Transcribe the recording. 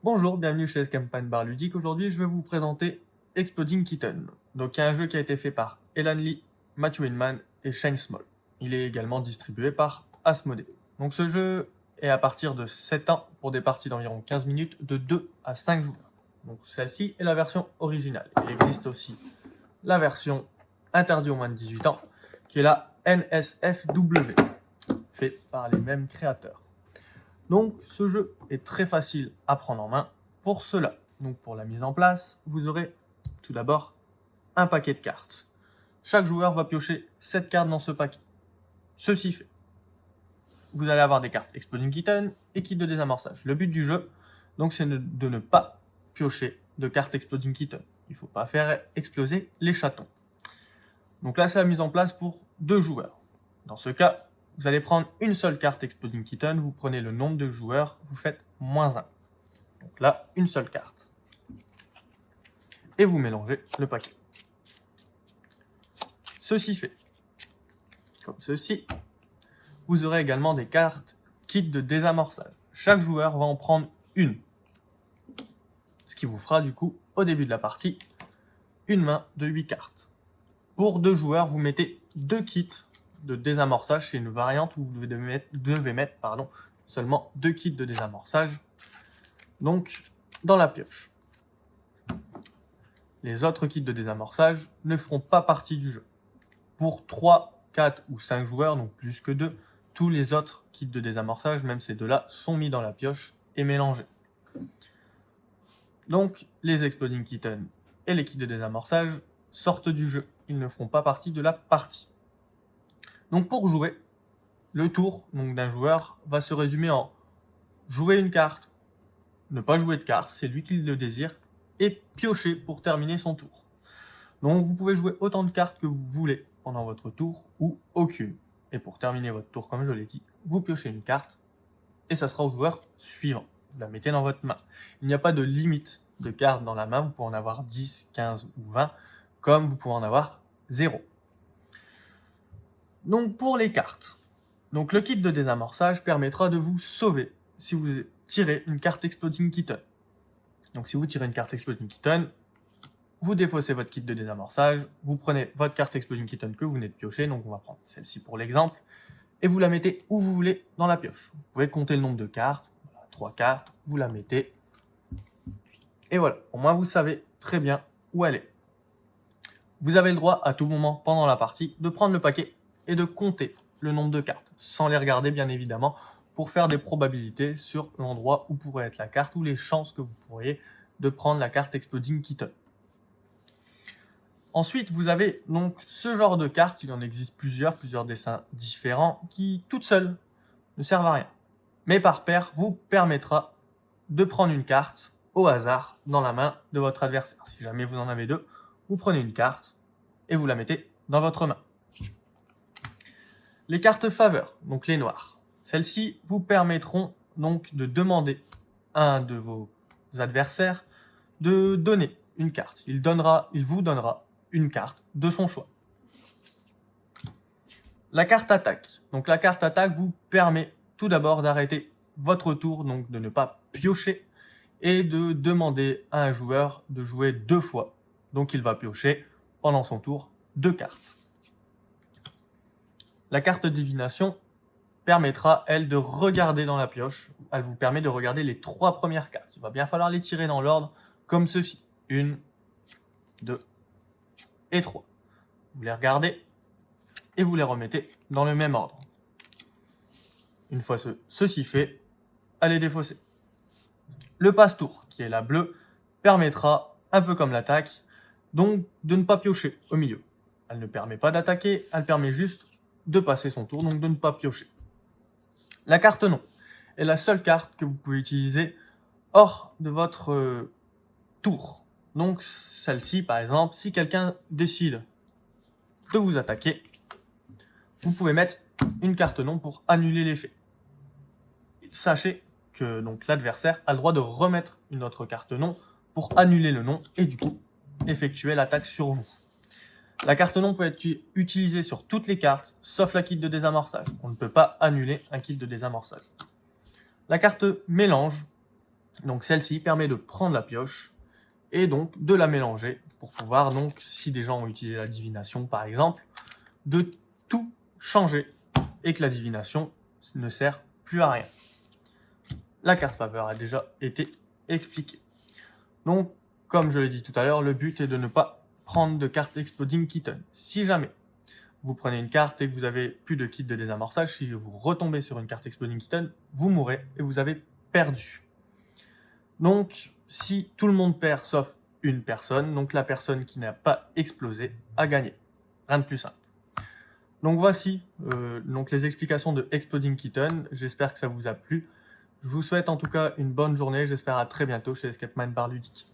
Bonjour, bienvenue chez Campagne Bar Ludique. Aujourd'hui, je vais vous présenter Exploding Kitten. Donc, il y a un jeu qui a été fait par Elan Lee, Matthew Inman et Shane Small. Il est également distribué par Asmodee. Donc, ce jeu est à partir de 7 ans pour des parties d'environ 15 minutes de 2 à 5 joueurs. Donc, celle-ci est la version originale. Il existe aussi la version interdite aux moins de 18 ans, qui est la NSFW, faite par les mêmes créateurs. Donc, ce jeu est très facile à prendre en main pour cela. Donc, pour la mise en place, vous aurez tout d'abord un paquet de cartes. Chaque joueur va piocher 7 cartes dans ce paquet. Ceci fait, vous allez avoir des cartes Exploding Kitten et kit de désamorçage. Le but du jeu, donc, c'est de ne pas piocher de cartes Exploding Kitten. Il ne faut pas faire exploser les chatons. Donc là, c'est la mise en place pour 2 joueurs. Dans ce cas, vous allez prendre une seule carte Exploding Kitten, vous prenez le nombre de joueurs, vous faites -1. Donc là, une seule carte. Et vous mélangez le paquet. Ceci fait, comme ceci, vous aurez également des cartes kit de désamorçage. Chaque joueur va en prendre une. Ce qui vous fera du coup, au début de la partie, une main de 8 cartes. Pour 2 joueurs, vous mettez 2 kits de désamorçage. C'est une variante où vous devez mettre seulement 2 kits de désamorçage. Donc, dans la pioche. Les autres kits de désamorçage ne feront pas partie du jeu. Pour 3, 4 ou 5 joueurs, donc plus que 2, tous les autres kits de désamorçage, même ces deux-là, sont mis dans la pioche et mélangés. Donc, les Exploding Kitten et les kits de désamorçage sortent du jeu. Ils ne feront pas partie de la partie. Donc, pour jouer, le tour d'un joueur va se résumer en jouer une carte, ne pas jouer de carte, c'est lui qui le désire, et piocher pour terminer son tour. Donc vous pouvez jouer autant de cartes que vous voulez pendant votre tour ou aucune. Et pour terminer votre tour, comme je l'ai dit, vous piochez une carte et ça sera au joueur suivant. Vous la mettez dans votre main. Il n'y a pas de limite de cartes dans la main, vous pouvez en avoir 10, 15 ou 20, comme vous pouvez en avoir 0. Donc pour les cartes, donc le kit de désamorçage permettra de vous sauver si vous tirez une carte Exploding Kitten. Donc si vous tirez une carte Exploding Kitten, vous défaussez votre kit de désamorçage, vous prenez votre carte Exploding Kitten que vous venez de piocher, donc on va prendre celle-ci pour l'exemple, et vous la mettez où vous voulez dans la pioche. Vous pouvez compter le nombre de cartes, 3 cartes, vous la mettez, et voilà, au moins vous savez très bien où elle est. Vous avez le droit à tout moment pendant la partie de prendre le paquet et de compter le nombre de cartes, sans les regarder bien évidemment, pour faire des probabilités sur l'endroit où pourrait être la carte ou les chances que vous pourriez de prendre la carte Exploding Kitten. Ensuite, vous avez donc ce genre de cartes, il en existe plusieurs dessins différents, qui toutes seules ne servent à rien. Mais par paire, vous permettra de prendre une carte au hasard dans la main de votre adversaire. Si jamais vous en avez 2, vous prenez une carte et vous la mettez dans votre main. Les cartes faveurs, donc les noires, celles-ci vous permettront donc de demander à un de vos adversaires de donner une carte. Il vous donnera une carte de son choix. La carte attaque. Donc la carte attaque vous permet tout d'abord d'arrêter votre tour, donc de ne pas piocher, et de demander à un joueur de jouer 2 fois. Donc il va piocher pendant son tour 2 cartes. La carte divination permettra, elle, de regarder dans la pioche. Elle vous permet de regarder les 3 premières cartes. Il va bien falloir les tirer dans l'ordre comme ceci. 1, 2 et 3. Vous les regardez et vous les remettez dans le même ordre. Une fois ceci fait, allez défausser. Le passe-tour, qui est la bleue, permettra, un peu comme l'attaque, donc de ne pas piocher au milieu. Elle ne permet pas d'attaquer, elle permet juste de passer son tour, donc de ne pas piocher. La carte non est la seule carte que vous pouvez utiliser hors de votre tour. Donc celle-ci, par exemple, si quelqu'un décide de vous attaquer, vous pouvez mettre une carte non pour annuler l'effet. Sachez que l'adversaire a le droit de remettre une autre carte non pour annuler le non et du coup effectuer l'attaque sur vous. La carte non peut être utilisée sur toutes les cartes sauf la kit de désamorçage. On ne peut pas annuler un kit de désamorçage. La carte mélange Donc celle-ci permet de prendre la pioche et donc de la mélanger pour pouvoir, donc, si des gens ont utilisé la divination par exemple, de tout changer et que la divination ne sert plus à rien. La carte faveur a déjà été expliquée. Donc, comme je l'ai dit tout à l'heure, le but est de ne pas prendre de carte Exploding Kitten. Si jamais vous prenez une carte et que vous avez plus de kit de désamorçage, si vous retombez sur une carte Exploding Kitten, vous mourrez et vous avez perdu. Donc, si tout le monde perd sauf une personne, donc la personne qui n'a pas explosé a gagné. Rien de plus simple. Donc voici donc les explications de Exploding Kitten. J'espère que ça vous a plu. Je vous souhaite en tout cas une bonne journée. J'espère à très bientôt chez Escape Mind Bar Ludique.